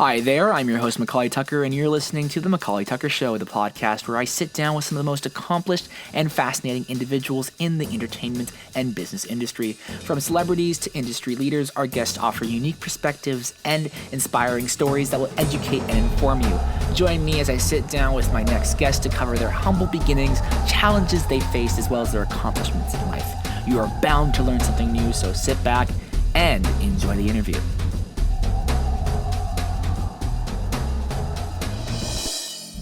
Hi there, I'm your host McAuley Tucker, and you're listening to The McAuley Tucker Show, the podcast where I sit down with some of the most accomplished and fascinating individuals in the entertainment and business industry. From celebrities to industry leaders, our guests offer unique perspectives and inspiring stories that will educate and inform you. Join me as I sit down with my next guest to cover their humble beginnings, challenges they faced, as well as their accomplishments in life. You are bound to learn something new, so sit back and enjoy the interview.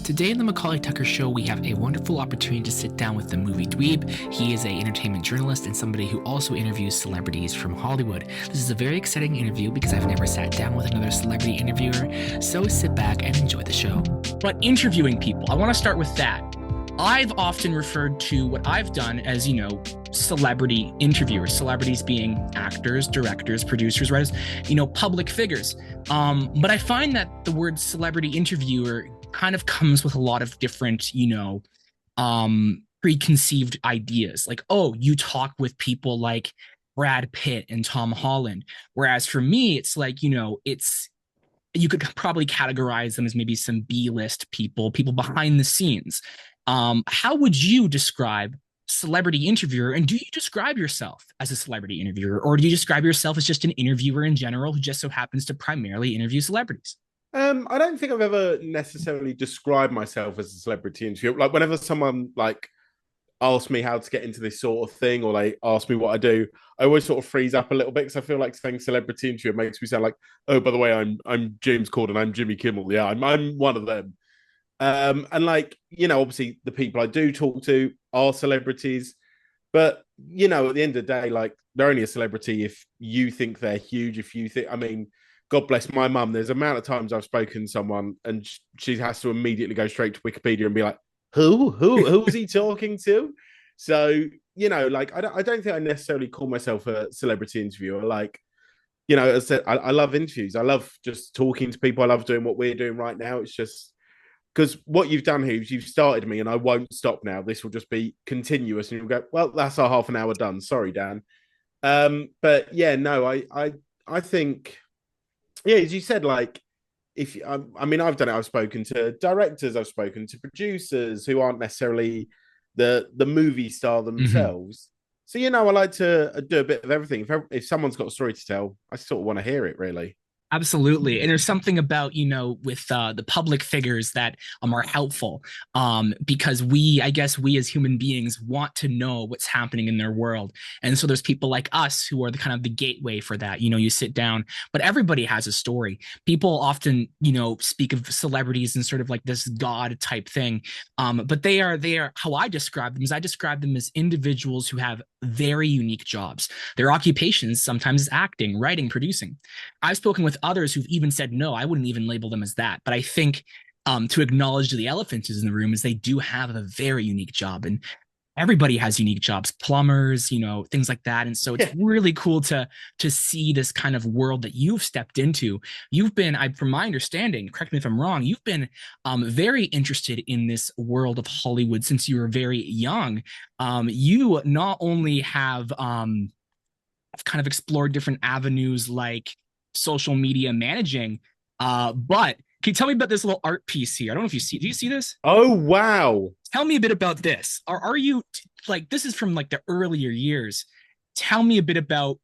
Today in the McAuley Tucker Show, we have a wonderful opportunity to sit down with the Movie Dweeb. He is an entertainment journalist and somebody who also interviews celebrities from Hollywood. This is a very exciting interview because I've never sat down with another celebrity interviewer, so sit back and enjoy the show. But interviewing people, I want to start with that. I've often referred to what I've done as, celebrity interviewers, celebrities being actors, directors, producers, writers, public figures. But I find that the word celebrity interviewer kind of comes with a lot of different, preconceived ideas. Like, oh, you talk with people like Brad Pitt and Tom Holland. Whereas for me, it's like, you could probably categorize them as maybe some B-list people behind the scenes. How would you describe celebrity interviewer? And do you describe yourself as a celebrity interviewer, or do you describe yourself as just an interviewer in general who just so happens to primarily interview celebrities? I don't think I've ever necessarily described myself as a celebrity interviewer. Like whenever someone asks me how to get into this sort of thing, or they ask me what I do, I always sort of freeze up a little bit because I feel like saying celebrity interviewer makes me sound like, oh, by the way, I'm James Corden, I'm Jimmy Kimmel. Yeah, I'm one of them. And obviously the people I do talk to are celebrities, but at the end of the day, like they're only a celebrity if you think they're huge. If you think, God bless my mum. There's amount of times I've spoken to someone and she has to immediately go straight to Wikipedia and be like, who's he talking to? So, I don't think I necessarily call myself a celebrity interviewer. As I said, I love interviews. I love just talking to people. I love doing what we're doing right now. It's just because what you've done here is you've started me and I won't stop now. This will just be continuous. And you'll go, well, that's our half an hour done. Sorry, Dan. But yeah, no, I think, yeah, as you said, if I've done it. I've spoken to directors, I've spoken to producers who aren't necessarily the movie star Mm-hmm. themselves. So I like to do a bit of everything. If someone's got a story to tell, I sort of want to hear it. Really. Absolutely. And there's something about, with the public figures that are helpful, because I guess we as human beings want to know what's happening in their world. And so there's people like us who are the kind of the gateway for that. You sit down, but everybody has a story. People often, speak of celebrities and sort of like this God type thing. But they are how I describe them is I describe them as individuals who have very unique jobs. Their occupations sometimes is acting, writing, producing. I've spoken with others who've even said, no, I wouldn't even label them as that. But I think to acknowledge the elephant is in the room is they do have a very unique job. And everybody has unique jobs, plumbers, things like that. And so it's Yeah. really cool to see this kind of world that you've stepped into. You've been, from my understanding, correct me if I'm wrong, you've been very interested in this world of Hollywood since you were very young. You not only have kind of explored different avenues like social media managing, but can you tell me about this little art piece here? I don't know if do you see this? Oh wow. Tell me a bit about this. Are you like, this is from like the earlier years. Tell me a bit about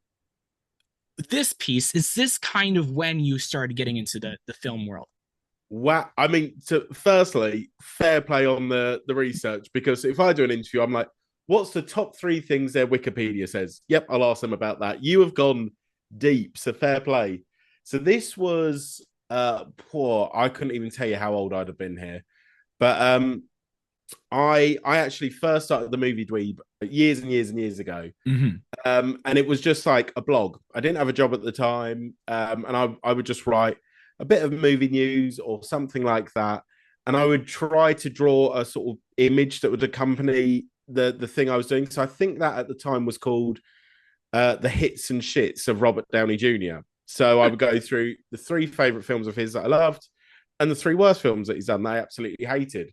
this piece. Is this kind of when you started getting into the film world? Wow. So firstly, fair play on the research, because if I do an interview, I'm like, what's the top three things their Wikipedia says? Yep, I'll ask them about that. You have gone deep, so fair play. So this was poor. I couldn't even tell you how old I'd have been here. But I actually first started the Movie Dweeb years and years and years ago. Mm-hmm. And it was just like a blog. I didn't have a job at the time. And I would just write a bit of movie news or something like that. And I would try to draw a sort of image that would accompany the thing I was doing. So I think that at the time was called the hits and shits of Robert Downey Jr. So I would go through the three favorite films of his that I loved and the three worst films that he's done that I absolutely hated.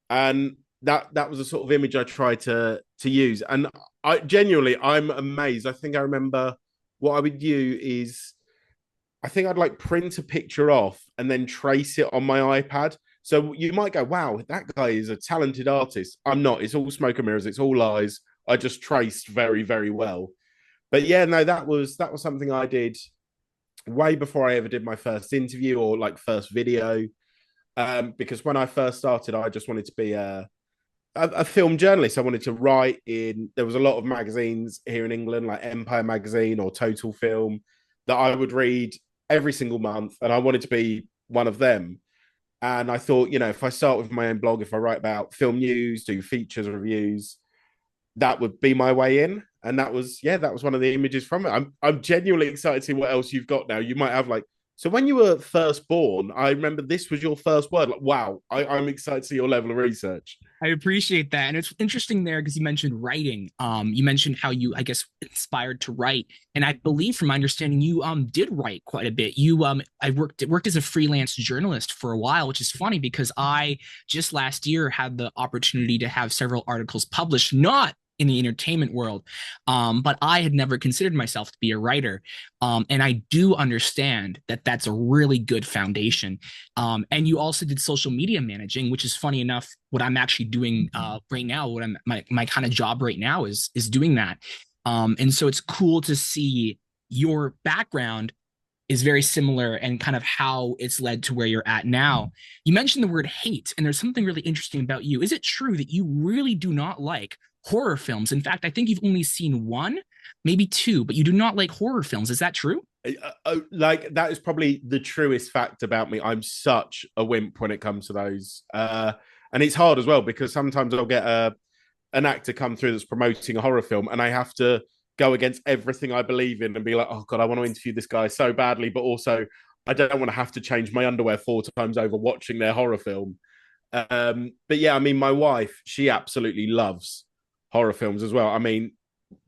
And that was a sort of image I tried to use. And I'm amazed. I think I remember what I would do is I think I'd like print a picture off and then trace it on my iPad. So you might go, wow, that guy is a talented artist. I'm not. It's all smoke and mirrors. It's all lies. I just traced very, very well. But yeah, no, that was something I did way before I ever did my first interview or like first video. Because when I first started, I just wanted to be a film journalist. I wanted to write in. There was a lot of magazines here in England, like Empire Magazine or Total Film, that I would read every single month, and I wanted to be one of them. And I thought, if I start with my own blog, if I write about film news, do features, reviews, that would be my way in. And that was one of the images from it. I'm genuinely excited to see what else you've got now. You might have like, so when you were first born, I remember this was your first word. Like, wow, I'm excited to see your level of research. I appreciate that. And it's interesting there because you mentioned writing. You mentioned how you, I guess, inspired to write. And I believe from my understanding, you did write quite a bit. You I worked as a freelance journalist for a while, which is funny because I just last year had the opportunity to have several articles published, not in the entertainment world. But I had never considered myself to be a writer. And I do understand that that's a really good foundation. And you also did social media managing, which is funny enough, what I'm actually doing right now, what my kind of job right now is doing that. And so it's cool to see your background is very similar and kind of how it's led to where you're at now. You mentioned the word hate, and there's something really interesting about you. Is it true that you really do not like horror films? In fact, I think you've only seen one, maybe two, but you do not like horror films. Is that true? Like that is probably the truest fact about me. I'm such a wimp when it comes to those, and it's hard as well because sometimes I'll get an actor come through that's promoting a horror film, and I have to go against everything I believe in and be like, oh god, I want to interview this guy so badly, but also I don't want to have to change my underwear 4 times over watching their horror film. But yeah, I mean, my wife, she absolutely loves horror films as well. I mean,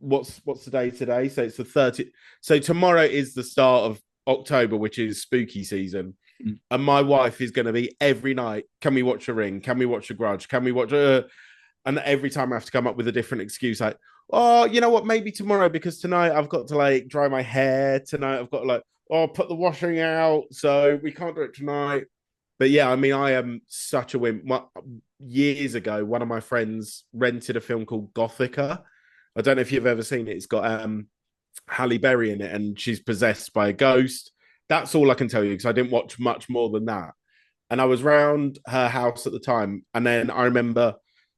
what's the day today? So it's the 30th. So tomorrow is the start of October, which is spooky season. And my wife is going to be every night. Can we watch a Ring? Can we watch a Grudge? Can we watch a? And every time I have to come up with a different excuse, like, oh, you know what? Maybe tomorrow because tonight I've got to like dry my hair. Tonight I've got to like, oh, put the washing out, so we can't do it tonight. But yeah, I mean, I am such a wimp. Years ago, one of my friends rented a film called Gothica. I don't know if you've ever seen it. It's got Halle Berry in it, and she's possessed by a ghost. That's all I can tell you because I didn't watch much more than that. And I was round her house at the time, and then I remember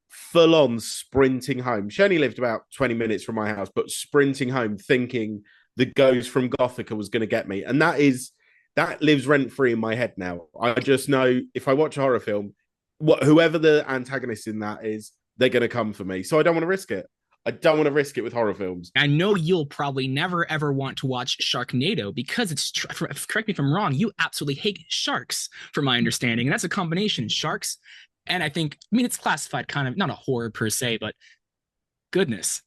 full on sprinting home. She only lived about 20 minutes from my house, but sprinting home thinking the ghost from Gothica was going to get me. And that lives rent free in my head now. I just know if I watch a horror film, whoever the antagonist in that is, they're going to come for me. So I don't want to risk it. I don't want to risk it with horror films. I know you'll probably never ever want to watch Sharknado because correct me if I'm wrong, you absolutely hate sharks, from my understanding. And that's a combination sharks. And I mean, it's classified kind of not a horror per se, but goodness.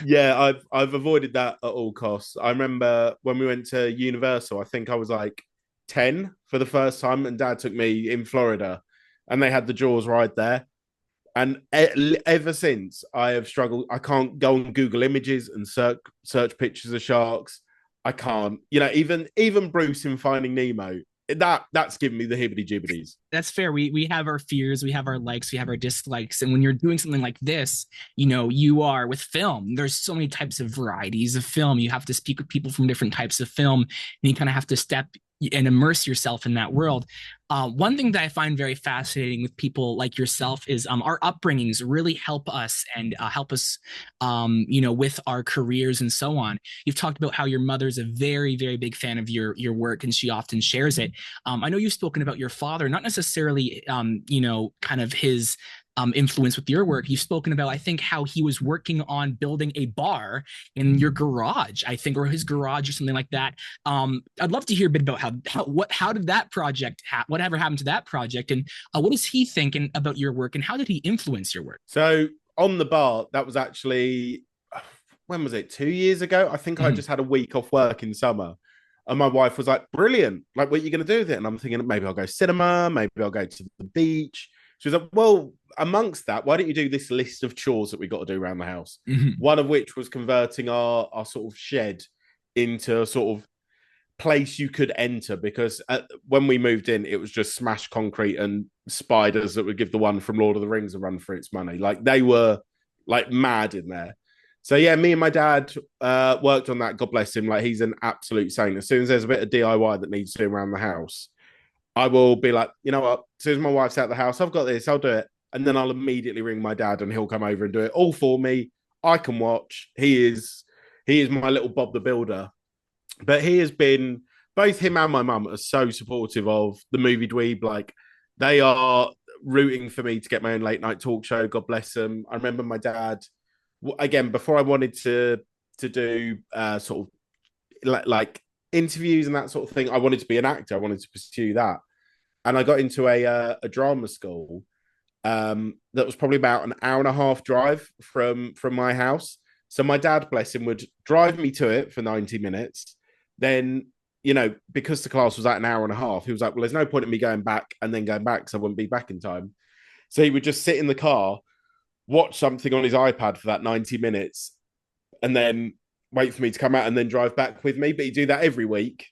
Yeah, I've avoided that at all costs. I remember when we went to Universal, I think I was like 10 for the first time, and Dad took me in Florida, and they had the Jaws ride there. And ever since, I have struggled. I can't go on Google Images and search pictures of sharks. I can't. Even Bruce in Finding Nemo. That's given me the hibbity jibbities. That's fair. We have our fears, we have our likes, we have our dislikes, and when you're doing something like this, you are with film. There's so many types of varieties of film. You have to speak with people from different types of film, and you kind of have to step and immerse yourself in that world. One thing that I find very fascinating with people like yourself is our upbringings really help us and help us, with our careers and so on. You've talked about how your mother's a very, very big fan of your work, and she often shares it. I know you've spoken about your father, not necessarily, kind of his influence with your work. You've spoken about, I think, how he was working on building a bar in your garage, I think, or his garage or something like that. I'd love to hear a bit about how did that project, whatever happened to that project, and what is he thinking about your work, and how did he influence your work? So on the bar, that was actually, when was it? 2 years ago. I think I just had a week off work in summer. And my wife was like, brilliant. Like, what are you going to do with it? And I'm thinking, maybe I'll go cinema. Maybe I'll go to the beach. She was like, well, amongst that, why don't you do this list of chores that we got to do around the house? One of which was converting our sort of shed into a sort of place you could enter because when we moved in, it was just smashed concrete and spiders that would give the one from Lord of the Rings a run for its money. Like they were like mad in there. So yeah, me and my dad worked on that. God bless him. Like he's an absolute saint. As soon as there's a bit of DIY that needs doing around the house, I will be like, you know what? As soon as my wife's out the house, I've got this. I'll do it, and then I'll immediately ring my dad, and he'll come over and do it all for me. I can watch. He is my little Bob the Builder, but he has been both him and my mum are so supportive of the Movie Dweeb. Like they are rooting for me to get my own late night talk show. God bless them. I remember my dad again before I wanted to do sort of like interviews and that sort of thing. I wanted to be an actor. I wanted to pursue that, and I got into a drama school that was probably about an hour and a half drive from my house. So my dad, bless him, would drive me to it for 90 minutes. Then, because the class was at an hour and a half, he was like, well, there's no point in me going back and then going back because I wouldn't be back in time. So he would just sit in the car, watch something on his iPad for that 90 minutes, and then wait for me to come out and then drive back with me. But he'd do that every week.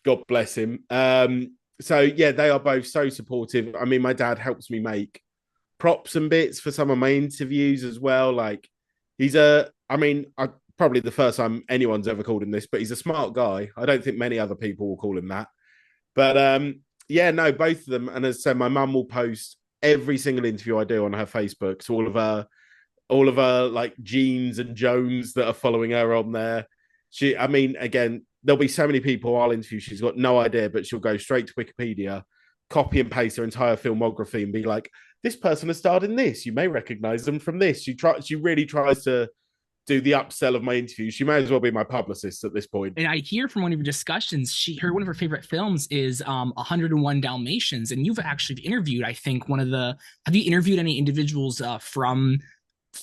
God bless him. So yeah, they are both so supportive. I mean, my dad helps me make props and bits for some of my interviews as well. Like I probably the first time anyone's ever called him this, but he's a smart guy. I don't think many other people will call him that. But yeah, no, both of them. And as I said, my mum will post every single interview I do on her Facebook. So all of her like Jeans and Jones that are following her on there. Again, there'll be so many people I'll interview. She's got no idea, but she'll go straight to Wikipedia, copy and paste her entire filmography and be like, this person has starred in this. You may recognize them from this. She really tries to do the upsell of my interviews. She may as well be my publicist at this point. And I hear from one of your discussions, one of her favorite films is 101 Dalmatians, and you've actually interviewed, I think, have you interviewed any individuals from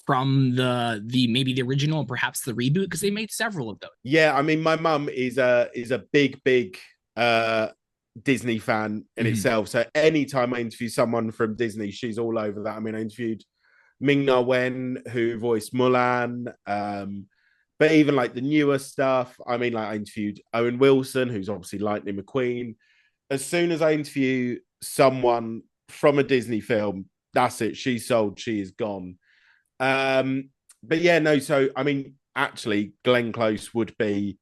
the maybe the original, perhaps the reboot, because they made several of those. Yeah, I mean, my mum is a big Disney fan in itself. So anytime I interview someone from Disney, she's all over that. I mean, I interviewed Ming-Na Wen, who voiced Mulan. But even like the newer stuff, I mean, like I interviewed Owen Wilson, who's obviously Lightning McQueen. As soon as I interview someone from a Disney film, that's it. She's sold. She is gone. But yeah, no. So I mean, actually, Glenn Close would be.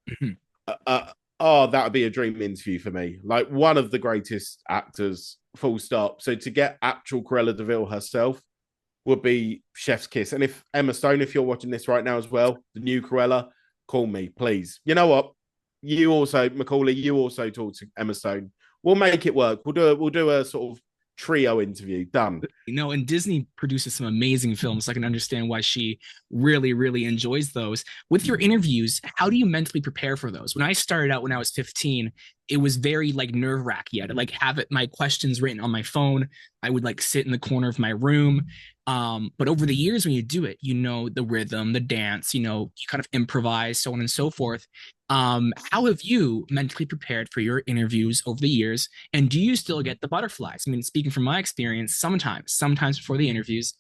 That would be a dream interview for me. Like one of the greatest actors, full stop. So to get actual Cruella de Vil herself would be chef's kiss. And if Emma Stone, if you're watching this right now as well, the new Cruella, call me, please. You know what? You also, McAuley, you also talk to Emma Stone. We'll make it work. We'll do a sort of trio interview. Done. And Disney produces some amazing films, so I can understand why she really, really enjoys those. With your interviews, how do you mentally prepare for those? When I started out when I was 15, it was very like nerve-wracking. I'd like have my questions written on my phone. I would like sit in the corner of my room. But over the years, when you do it, the rhythm, the dance, you kind of improvise, so on and so forth. How have you mentally prepared for your interviews over the years? And do you still get the butterflies? I mean, speaking from my experience, sometimes before the interviews,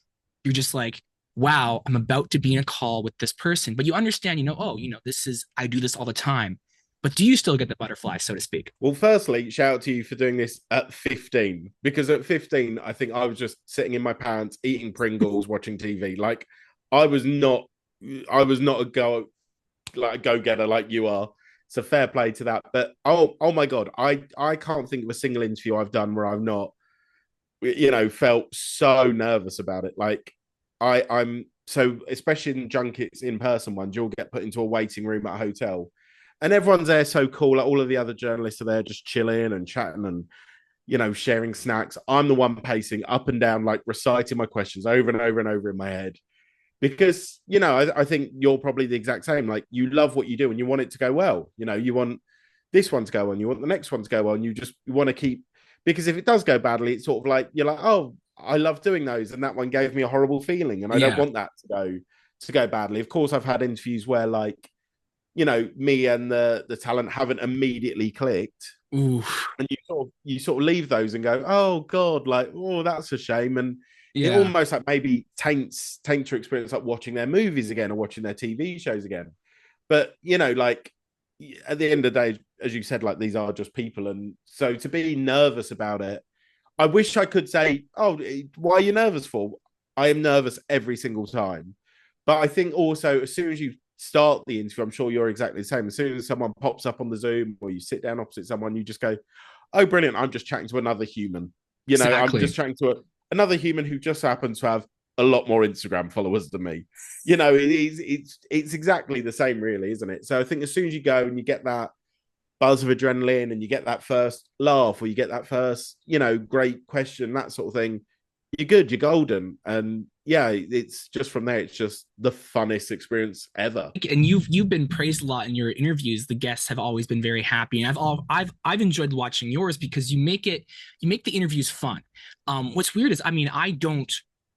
you're just like, wow, I'm about to be in a call with this person. But you understand, I do this all the time. But do you still get the butterflies, so to speak? Well, firstly, shout out to you for doing this at 15, because at 15, I think I was just sitting in my pants, eating Pringles, watching TV. Like I was not a go-getter like you are. So fair play to that. But oh my God, I can't think of a single interview I've done where I've not, felt so nervous about it. Like I'm so, especially in junkets, in-person ones, you'll get put into a waiting room at a hotel. And everyone's there so cool. Like all of the other journalists are there just chilling and chatting and, sharing snacks. I'm the one pacing up and down, like reciting my questions over and over and over in my head. Because, I think you're probably the exact same. Like you love what you do and you want it to go well. You want this one to go on, you want the next one to go on. You want to keep, because if it does go badly, it's sort of like, you're like, oh, I love doing those. And that one gave me a horrible feeling. And I don't want that to go badly. Of course, I've had interviews where like, me and the talent haven't immediately clicked. Oof. And you sort of leave those and go, oh God, like, oh, that's a shame. And it Yeah. almost like maybe taints your experience, like watching their movies again or watching their TV shows again. But like at the end of the day, as you said, like these are just people, and so to be nervous about it, I wish I could say, "Oh, why are you nervous for?" I am nervous every single time, but I think also as soon as you start the interview, I'm sure you're exactly the same. As soon as someone pops up on the Zoom or you sit down opposite someone, you just go, "Oh, brilliant! I'm just chatting to another human." I'm Exactly. just chatting to another human who just happens to have a lot more Instagram followers than me. It's exactly the same, really, isn't it? So I think as soon as you go and you get that buzz of adrenaline and you get that first laugh or you get that first, great question, that sort of thing, you're good, you're golden. And yeah, it's just from there, it's just the funnest experience ever. And you've been praised a lot in your interviews. The guests have always been very happy, and I've enjoyed watching yours because you make the interviews fun. What's weird is, I mean, I don't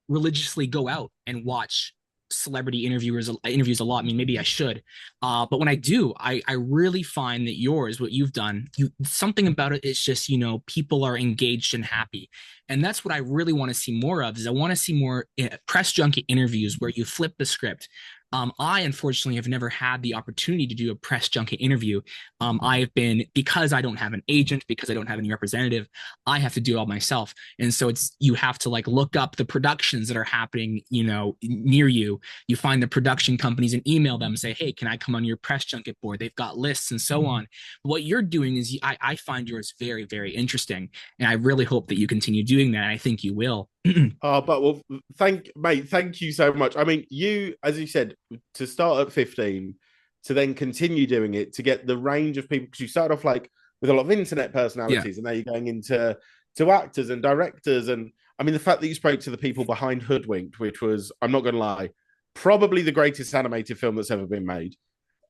religiously go out and watch celebrity interviews a lot. I mean, maybe I should, but when I do, I really find that yours, what you've done, something about it is just, people are engaged and happy, and that's what I really want to see more of. Is I want to see more press junket interviews where you flip the script. I unfortunately have never had the opportunity to do a press junket interview. I have been, because I don't have an agent, because I don't have any representative, I have to do it all myself. And so you have to like look up the productions that are happening, near you. You find the production companies and email them and say, hey, can I come on your press junket board? They've got lists and so on. What you're doing is I find yours very, very interesting. And I really hope that you continue doing that. I think you will. Oh, but well, thank you so much. I mean, as you said, to start at 15, to then continue doing it, to get the range of people, because you started off like with a lot of internet Yeah. personalities, and now you're going into actors and directors. And I mean, the fact that you spoke to the people behind Hoodwinked, which was, I'm not going to lie, probably the greatest animated film that's ever been made.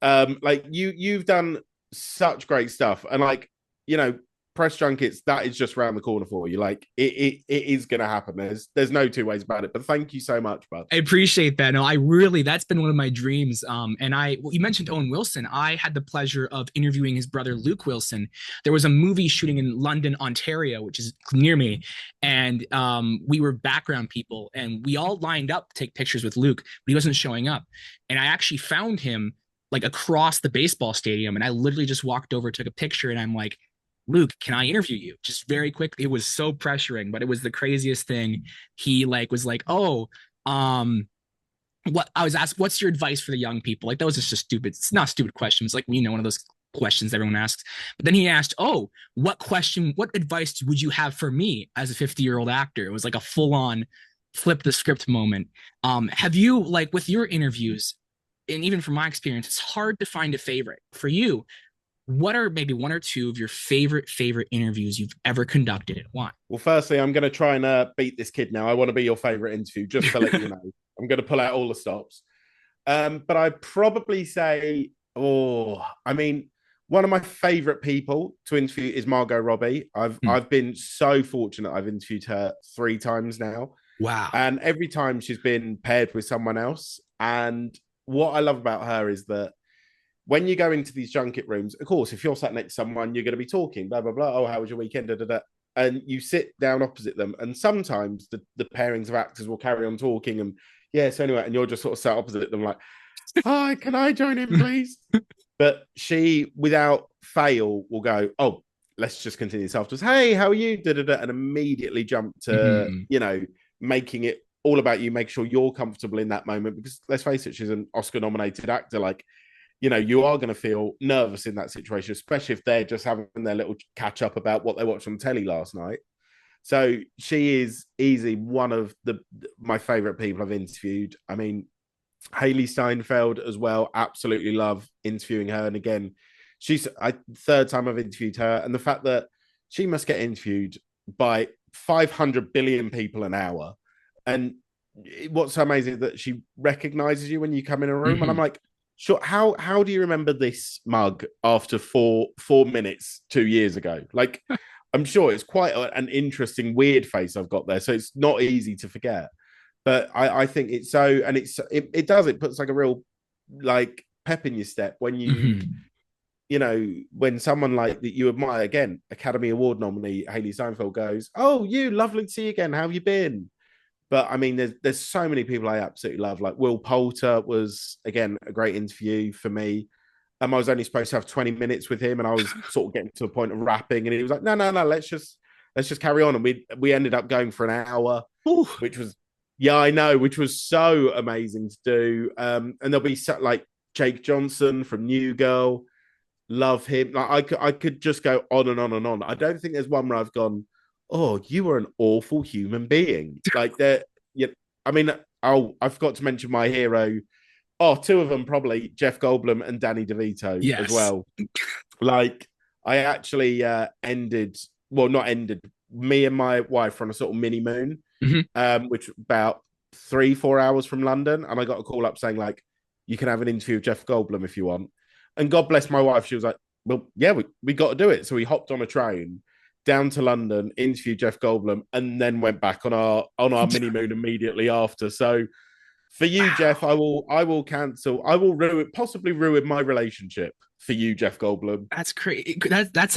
Like you've done such great stuff, and like you know, press junkets, that is just around the corner for you. Like it is gonna happen. There's no two ways about it. But thank you so much, bud. I appreciate that. No, that's been one of my dreams. Well, you mentioned Owen Wilson. I had the pleasure of interviewing his brother, Luke Wilson. There was a movie shooting in London, Ontario, which is near me. And we were background people and we all lined up to take pictures with Luke, but he wasn't showing up. And I actually found him like across the baseball stadium. And I literally just walked over, took a picture, and I'm like, Luke, can I interview you? Just very quickly. It was so pressuring, but it was the craziest thing. He like was like, oh, um, what I was asked, what's your advice for the young people? Like that was just a stupid, it's not a stupid question. It's like, one of those questions everyone asks. But then he asked, oh, what advice would you have for me as a 50-year-old actor? It was like a full-on flip the script moment. Have you, like with your interviews, and even from my experience, it's hard to find a favorite. For you, what are maybe one or two of your favorite interviews you've ever conducted and why? Well, firstly, I'm going to try and beat this kid now. I want to be your favorite interview, just to let you know. I'm going to pull out all the stops. But I'd probably say, I mean, one of my favorite people to interview is Margot Robbie. Hmm. I've been so fortunate. I've interviewed her 3 times now, Wow. and every time she's been paired with someone else. And what I love about her is that when you go into these junket rooms, of course, if you're sat next to someone, you're going to be talking, blah, blah, blah. Oh, how was your weekend? Da, da, da. And you sit down opposite them. And sometimes the pairings of actors will carry on talking. And yeah, so anyway, and you're just sort of sat opposite them like, hi, can I join in, please? But she, without fail, will go, oh, let's just continue this afterwards. Hey, how are you? Da, da, da, and immediately jump to, Mhm. making it all about you, make sure you're comfortable in that moment. Because let's face it, she's an Oscar nominated actor. Like, you are going to feel nervous in that situation, especially if they're just having their little catch up about what they watched on telly last night. So she is easy one of my favorite people I've interviewed. I mean, Haley Steinfeld as well. Absolutely love interviewing her. And again, she's third time I've interviewed her, and the fact that she must get interviewed by 500 billion people an hour. And what's so amazing is that she recognizes you when you come in a room, and I'm Mhm. like, sure. How do you remember this mug after four minutes 2 years ago? Like, I'm sure it's quite an interesting, weird face I've got there, so it's not easy to forget. But I think it's so, and it puts like a real like pep in your step when Mhm. when someone like that you admire, again, Academy Award nominee Haley Steinfeld goes, "Oh, you lovely to see you again. How have you been?" But I mean, there's so many people I absolutely love. Like Will Poulter was again a great interview for me. I was only supposed to have 20 minutes with him, and I was sort of getting to a point of rapping, and he was like, "No, no, no, let's just carry on." And we ended up going for an hour, Ooh, which was yeah, I know, which was so amazing to do. And there'll be like Jake Johnson from New Girl, love him. Like I could just go on and on and on. I don't think there's one where I've gone, "Oh, you are an awful human being." Like there, yeah. I mean, oh, I forgot to mention my hero. Oh, two of them probably Jeff Goldblum and Danny DeVito as yes. well. Like I actually ended, well, not ended. Me and my wife were on a sort of mini moon, Mhm. which about 3-4 hours from London, and I got a call up saying like, "You can have an interview with Jeff Goldblum if you want." And God bless my wife, she was like, "Well, yeah, we got to do it." So we hopped on a train down to London, interviewed Jeff Goldblum, and then went back on our mini moon immediately after. So for you, Jeff, Wow. I will cancel. I will possibly ruin my relationship for you, Jeff Goldblum. That's crazy. That's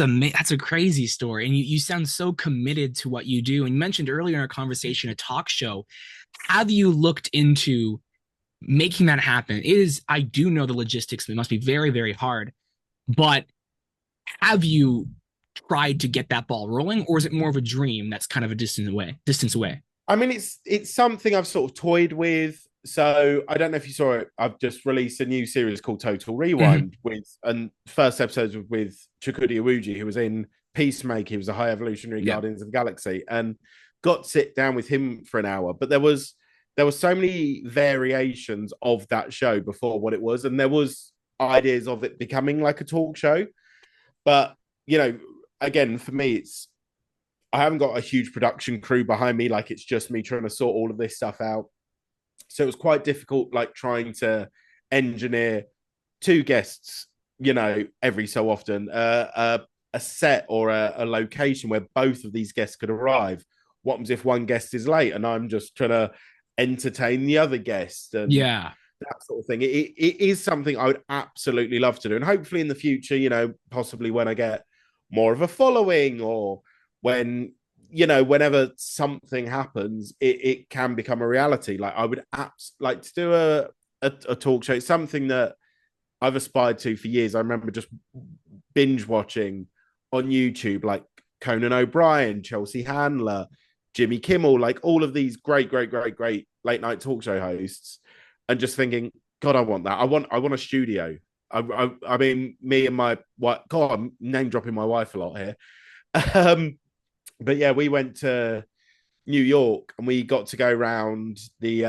a crazy story, and you sound so committed to what you do. And you mentioned earlier in our conversation a talk show. Have you looked into making that happen? It is. I do know the logistics. It must be very very hard. But have you tried to get that ball rolling, or is it more of a dream that's kind of a distance away? Distance away. I mean, it's something I've sort of toyed with. So I don't know if you saw it. I've just released a new series called Total Mhm. Rewind and first episode was with Chukwudi Iwuji, who was in Peacemaker. He was a High Evolutionary Yeah. Guardians of the Galaxy, and got to sit down with him for an hour. But there were so many variations of that show before what it was, and there was ideas of it becoming like a talk show. But you know, again, for me, I haven't got a huge production crew behind me. Like it's just me trying to sort all of this stuff out. So it was quite difficult, like trying to engineer two guests, every so often, a set or a location where both of these guests could arrive. What happens if one guest is late and I'm just trying to entertain the other guest and Yeah. that sort of thing? It is something I would absolutely love to do. And hopefully in the future, possibly when I get more of a following or when whenever something happens, it can become a reality. Like I would like to do a talk show. It's something that I've aspired to for years. I remember just binge watching on YouTube, like Conan O'Brien, Chelsea Handler, Jimmy Kimmel, like all of these great, great, great, great late night talk show hosts, and just thinking, God, I want that. I want a studio. I mean, me and my wife. God, I'm name dropping my wife a lot here. Um, but yeah, we went to New York and we got to go around the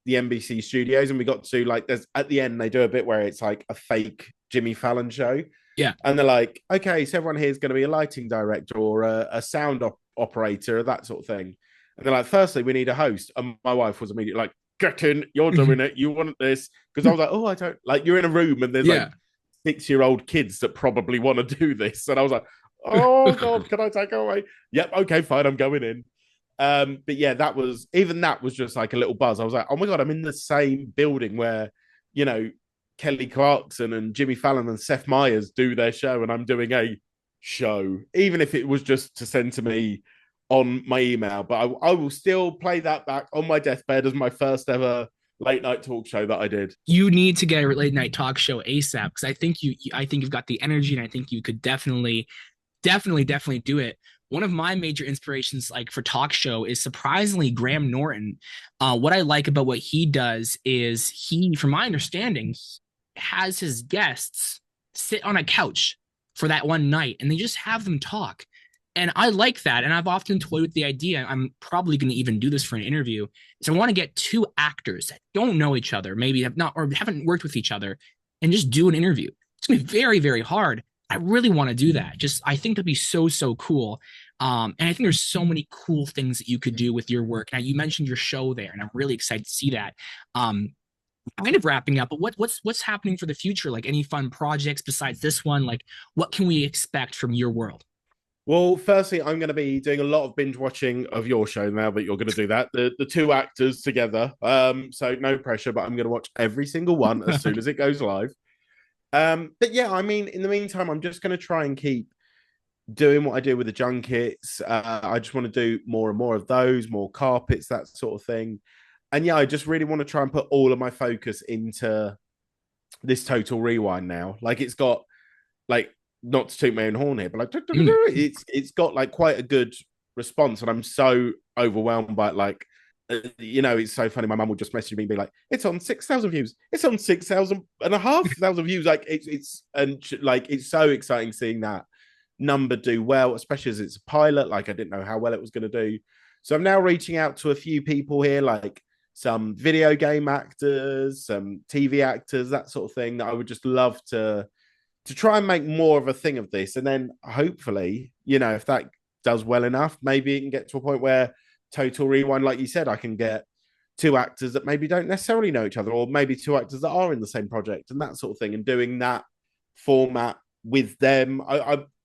NBC studios and we got to like there's at the end they do a bit where it's like a fake Jimmy Fallon show Yeah. and they're like, okay, so everyone here is going to be a lighting director or a sound operator or that sort of thing. And they're like, firstly, we need a host. And my wife was immediately like, get in, you're doing it, you want this. Because I was like, oh, I don't like you're in a room and there's like Yeah. 6-year-old kids that probably want to do this. And I was like, oh God, can I take her away? Yep, okay, fine, I'm going in. But yeah, that was just like a little buzz. I was like, oh my God, I'm in the same building where, you know, Kelly Clarkson and Jimmy Fallon and Seth Meyers do their show, and I'm doing a show, even if it was just to send to me on my email. But I will still play that back on my deathbed as my first ever late night talk show that I did. You need to get a late night talk show ASAP because I think you've got the energy and I think you could definitely do it. One of my major inspirations, like for talk show, is surprisingly Graham Norton. What I like about what he does is from my understanding, has his guests sit on a couch for that one night and they just have them talk. And I like that. And I've often toyed with the idea, I'm probably going to even do this for an interview. So I want to get two actors that don't know each other, maybe have not or haven't worked with each other, and just do an interview. It's going to be very, very hard. I really want to do that. Just I think that'd be so, so cool. And I think there's so many cool things that you could do with your work. Now you mentioned your show there, and I'm really excited to see that. Kind of wrapping up, but what's happening for the future? Like any fun projects besides this one? Like what can we expect from your world? Well, firstly, I'm going to be doing a lot of binge watching of your show now that you're going to do that. The two actors together. So no pressure, but I'm going to watch every single one as soon as it goes live. But yeah, I mean, in the meantime, I'm just going to try and keep doing what I do with the junkets. I just want to do more and more of those, more carpets, that sort of thing. And yeah, I just really want to try and put all of my focus into this Total Rewind now. Like it's got like, not to toot my own horn here, but like Mm. it's got like quite a good response, and I'm so overwhelmed by it. Like, it's so funny. My mum would just message me and be like, "It's on 6,000 views. It's on 6,500 views." Like like it's so exciting seeing that number do well, especially as it's a pilot. Like I didn't know how well it was going to do, so I'm now reaching out to a few people here, like some video game actors, some TV actors, that sort of thing. That I would just love to try and make more of a thing of this, and then hopefully, if that does well enough, maybe it can get to a point where Total Rewind, like you said, I can get two actors that maybe don't necessarily know each other, or maybe two actors that are in the same project and that sort of thing, and doing that format with them.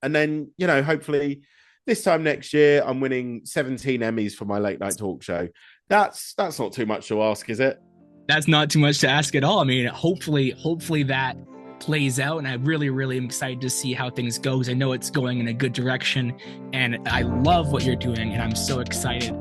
And then hopefully this time next year, I'm winning 17 Emmys for my late night talk show. That's not too much to ask, is it? That's not too much to ask at all. I mean, hopefully that plays out, and I really am excited to see how things go, because I know it's going in a good direction, and I love what you're doing, and I'm so excited